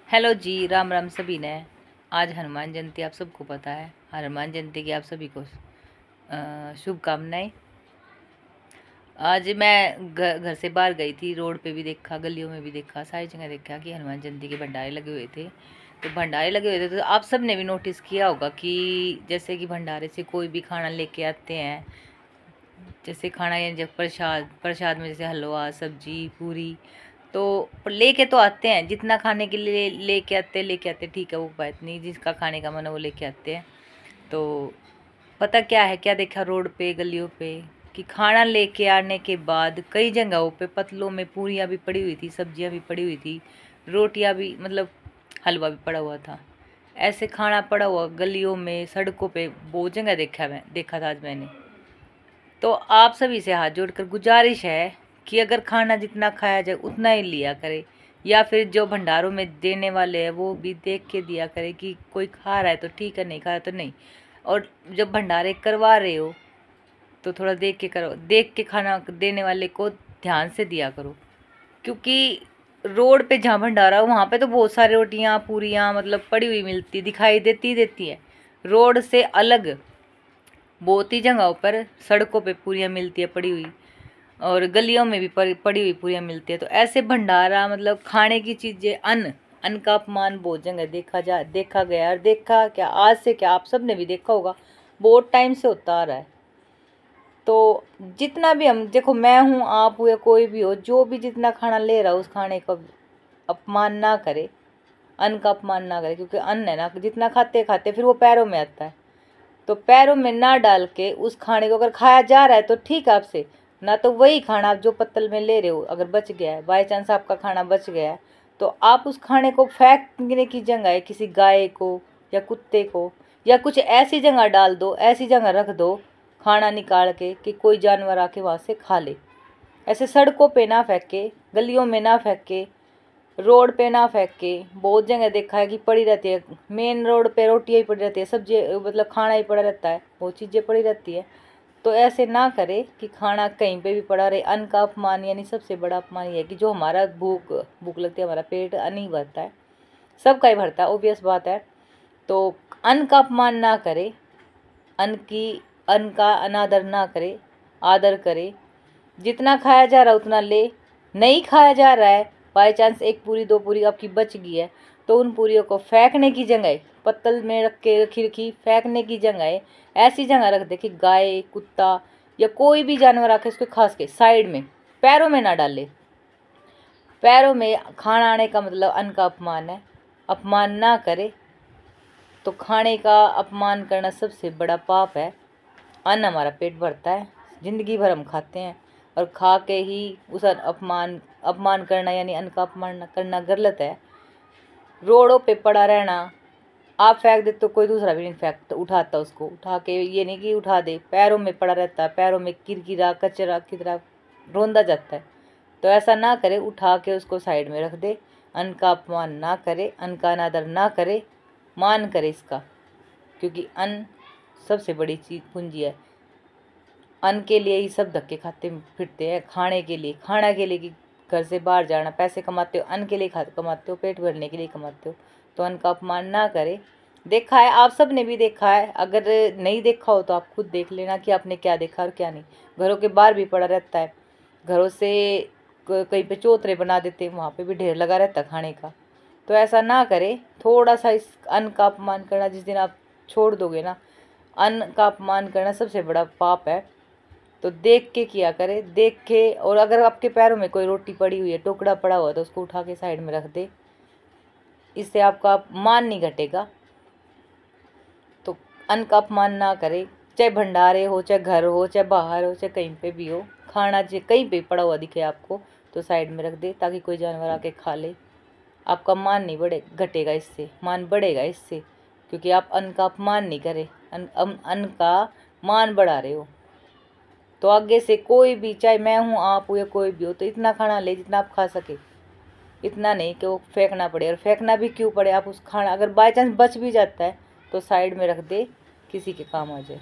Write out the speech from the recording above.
Hello जी, राम राम सभी ने। आज हनुमान जयंती, आप सबको पता है। हनुमान जयंती की आप सभी को शुभकामनाएं। आज मैं घर से बाहर गई थी, रोड पे भी देखा, गलियों में भी देखा, सारी जगह देखा कि हनुमान जयंती के भंडारे लगे हुए थे। तो भंडारे लगे हुए थे तो आप सब ने भी नोटिस किया होगा कि जैसे कि भंडारे से कोई भी खाना लेके आते हैं, जैसे खाना या जब प्रसाद प्रसाद में जैसे हलवा, सब्जी, पूरी, तो लेके तो आते हैं। जितना खाने के लिए लेके आते ठीक है, वो बात नहीं, जिसका खाने का मन है वो लेके आते हैं। तो पता क्या है, क्या देखा रोड पे, गलियों पे, कि खाना लेके आने के बाद कई जगहों पे पतलों में पूरियाँ भी पड़ी हुई थी, सब्जियाँ भी पड़ी हुई थी, रोटियाँ भी, मतलब हलवा भी पड़ा हुआ था। ऐसे खाना पड़ा हुआ गलियों में, सड़कों पे बहुत जगह देखा था आज मैंने। तो आप सभी से हाथ जोड़कर गुजारिश है कि अगर खाना जितना खाया जाए उतना ही लिया करे, या फिर जो भंडारों में देने वाले हैं वो भी देख के दिया करे कि कोई खा रहा है तो ठीक है, नहीं खा रहा तो नहीं। और जब भंडारे करवा रहे हो तो थोड़ा देख के करो, देख के खाना देने वाले को ध्यान से दिया करो। क्योंकि रोड पे जहाँ भंडारा हो वहाँ पे तो बहुत सारी रोटियाँ पूरियाँ मतलब पड़ी हुई मिलती दिखाई देती है। रोड से अलग बहुत ही जगहों पर सड़कों पे पूरियाँ मिलती है पड़ी हुई, और गलियों में भी पड़ी हुई पूरियाँ मिलती है। तो ऐसे भंडारा मतलब खाने की चीज़ें, अन्न अन्न का अपमान बहुत जगह देखा गया। और देखा क्या, आज से क्या, आप सब ने भी देखा होगा, बहुत टाइम से होता आ रहा है। तो जितना भी हम देखो, मैं हूँ, आप हो या कोई भी हो, जो भी जितना खाना ले रहा हो उस खाने का अपमान ना करे, अन्न का अपमान ना करे। क्योंकि अन्न है ना, जितना खाते खाते फिर वो पैरों में आता है। तो पैरों में ना डाल के उस खाने को अगर खाया जा रहा है तो ठीक है आपसे, ना तो वही खाना आप जो पत्तल में ले रहे हो अगर बच गया है, बाई चांस आपका खाना बच गया है, तो आप उस खाने को फेंकने की जगह किसी गाय को या कुत्ते को या कुछ ऐसी जगह डाल दो, ऐसी जगह रख दो खाना निकाल के कि कोई जानवर आके वहाँ से खा ले। ऐसे सड़कों पे ना फेंक के, गलियों में ना फेंक के, रोड पे ना फेंक के। बहुत जगह देखा है कि पड़ी रहती है, मेन रोड पे रोटियाँ ही पड़ी रहती है, सब्जी मतलब खाना ही पड़ा रहता है, बहुत चीज़ें पड़ी रहती है। तो ऐसे ना करे कि खाना कहीं पे भी पड़ा रहे। अन्न का अपमान, यानी सबसे बड़ा अपमान ये है कि जो हमारा भूख भूख लगती है, हमारा पेट अन्न ही भरता है, सबका ही भरता है, ओबियस बात है। तो अन्न का अपमान ना करे, अन्न का अनादर ना करे, आदर करे। जितना खाया जा रहा है उतना ले, नहीं खाया जा रहा है, बाई चांस एक पूरी दो पूरी आपकी बच गई है, तो उन पूरियों को फेंकने की जगह, पत्तल में रख के रखी फेंकने की जगह ऐसी जगह रख दे कि गाय, कुत्ता या कोई भी जानवर आके उसको खास के साइड में, पैरों में ना डाले। पैरों में खाना आने का मतलब अन्न का अपमान है, अपमान ना करे। तो खाने का अपमान करना सबसे बड़ा पाप है। अन्न हमारा पेट भरता है, जिंदगी भर हम खाते हैं, और खा के ही उस अपमान अपमान करना यानी अन्न का अपमान करना गलत है। रोडों पे पड़ा रहना, आप फेंक देते तो कोई दूसरा भी नहीं फेंकता, उठाता उसको, उठा के, ये नहीं कि उठा दे, पैरों में पड़ा रहता है, पैरों में किरकिरा कचरा की तरह रौंदा जाता है। तो ऐसा ना करे, उठा के उसको साइड में रख दे। अन्न का अपमान ना करे, अन्न का अनादर ना करे, मान करे इसका। क्योंकि अन्न सबसे बड़ी चीज पूंजी है। अन्न के लिए ही सब धक्के खाते फिरते हैं, खाने के लिए, खाना के लिए, कि घर से बाहर जाना, पैसे कमाते हो अन्न के लिए, कमाते हो, पेट भरने के लिए कमाते हो। तो अन्न का अपमान ना करे। देखा है, आप सब ने भी देखा है, अगर नहीं देखा हो तो आप खुद देख लेना कि आपने क्या देखा और क्या नहीं। घरों के बाहर भी पड़ा रहता है, घरों से कहीं पे चौतरे बना देते, वहाँ पे भी ढेर लगा रहता है खाने का। तो ऐसा ना करे। थोड़ा सा इस अन्न का अपमान करना, जिस दिन आप छोड़ दोगे ना, अन्न का अपमान करना सबसे बड़ा पाप है। तो देख के किया करे, देख के। और अगर आपके पैरों में कोई रोटी पड़ी हुई है, टुकड़ा पड़ा हुआ है, तो उसको उठा के साइड में रख दे, इससे आपका मान नहीं घटेगा। तो अन्न का अपमान ना करे, चाहे भंडारे हो, चाहे घर हो, चाहे बाहर हो, चाहे कहीं पे भी हो, खाना चाहे कहीं पे पड़ा हुआ दिखे आपको तो साइड में रख दे, ताकि कोई जानवर आके खा ले। आपका मान नहीं घटेगा इससे, मान बढ़ेगा इससे। क्योंकि आप अन्न का अपमान नहीं करे, अन्न का मान बढ़ा रहे हो। तो आगे से कोई भी, चाहे मैं हूँ, आप हो या कोई भी हो, तो इतना खाना ले जितना आप खा सके, इतना नहीं कि वो फेंकना पड़े। और फेंकना भी क्यों पड़े, आप उस खाना अगर बाई चांस बच भी जाता है तो साइड में रख दे, किसी के काम आ जाए।